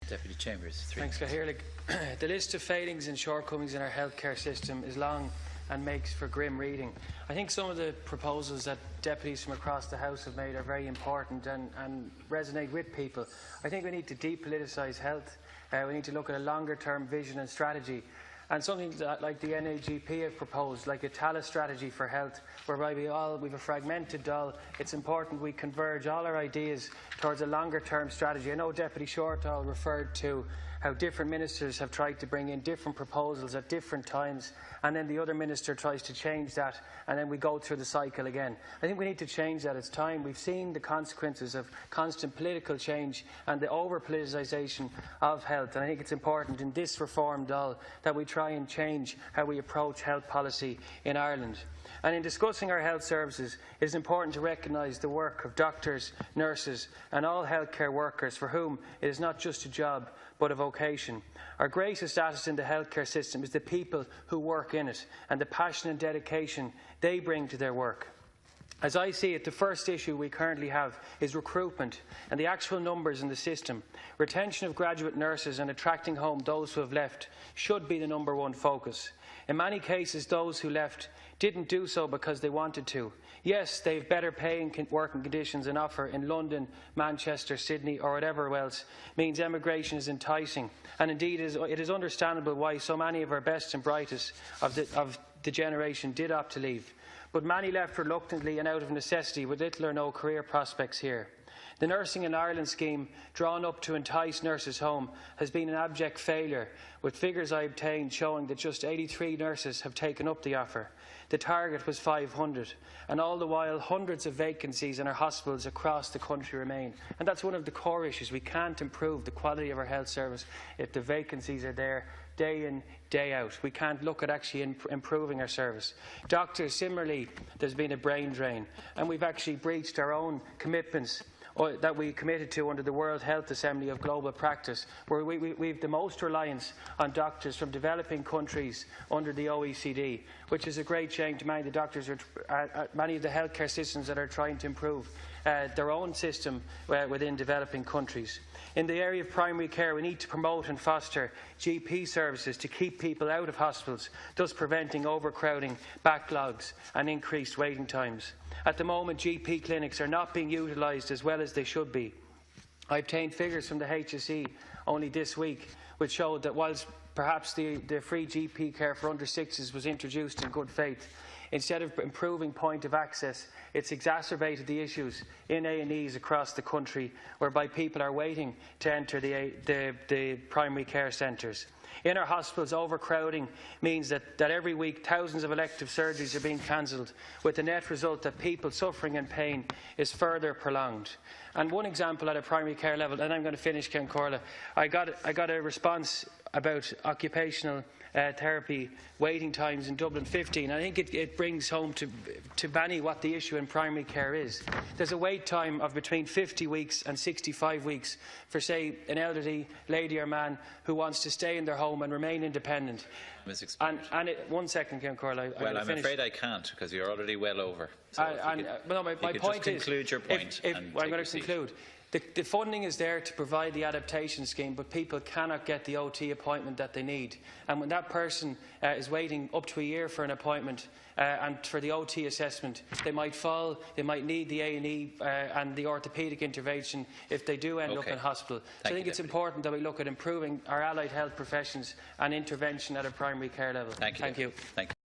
Deputy Chambers, 3 Thanks, minutes. Cahirlig. The list of failings and shortcomings in our healthcare system is long and makes for grim reading. I think some of the proposals that deputies from across the House have made are very important and resonate with people. I think we need to depoliticise health. We need to look at a longer-term vision and strategy. And something that, like the NAGP have proposed, like a TALA strategy for health, whereby we have a fragmented Dáil. It's important we converge all our ideas towards a longer-term strategy. I know Deputy Shortall referred to how different ministers have tried to bring in different proposals at different times, and then the other minister tries to change that, and then we go through the cycle again. I think we need to change that. It's time. We've seen the consequences of constant political change and the over-politicisation of health, and I think it's important in this reform Dáil that we try and change how we approach health policy in Ireland. And in discussing our health services, it is important to recognise the work of doctors, nurses and all healthcare workers for whom it is not just a job but a vocation. Our greatest asset in the healthcare system is the people who work in it and the passion and dedication they bring to their work. As I see it, the first issue we currently have is recruitment and the actual numbers in the system. Retention of graduate nurses and attracting home those who have left should be the #1 focus. In many cases, those who left didn't do so because they wanted to. Yes, they have better paying working conditions and offer in London, Manchester, Sydney or whatever else means emigration is enticing. And indeed, it is understandable why so many of our best and brightest of the generation did opt to leave. But many left reluctantly and out of necessity with little or no career prospects here. The Nursing in Ireland scheme, drawn up to entice nurses home, has been an abject failure, with figures I obtained showing that just 83 nurses have taken up the offer. The target was 500, and all the while hundreds of vacancies in our hospitals across the country remain. And that's one of the core issues. We can't improve the quality of our health service if the vacancies are there day in, day out. We can't look at actually improving our service. Doctors, similarly, there's been a brain drain, and we've actually breached our own commitments that we committed to under the World Health Assembly of Global Practice, where we have the most reliance on doctors from developing countries under the OECD, which is a great shame to many of the doctors, many of the healthcare systems that are trying to improve their own system within developing countries. In the area of primary care, we need to promote and foster GP services to keep people out of hospitals, thus preventing overcrowding, backlogs and increased waiting times. At the moment, GP clinics are not being utilised as well as they should be. I obtained figures from the HSE only this week which showed that whilst perhaps the free GP care for under-6s was introduced in good faith, instead of improving point of access, it's exacerbated the issues in A&Es across the country, whereby people are waiting to enter the primary care centres. In our hospitals, overcrowding means that every week thousands of elective surgeries are being cancelled, with the net result that people suffering and pain is further prolonged. And one example at a primary care level, and I'm going to finish, Ken Corla, I got a response about occupational therapy waiting times in Dublin 15. I think it brings home to many what the issue in primary care is. There's a wait time of between 50 weeks and 65 weeks for, say, an elderly lady or man who wants to stay in their home and remain independent. One second, Ken Corla. Well, I'm afraid I can't, because you're already well over. So my point is, conclude your point. I'm going to conclude. The funding is there to provide the adaptation scheme, but people cannot get the OT appointment that they need. And when that person is waiting up to a year for an appointment and for the OT assessment, they might fall, they might need the A&E and the orthopaedic intervention if they do end up in hospital. So I think it's important that we look at improving our allied health professions and intervention at a primary care level. Thank you.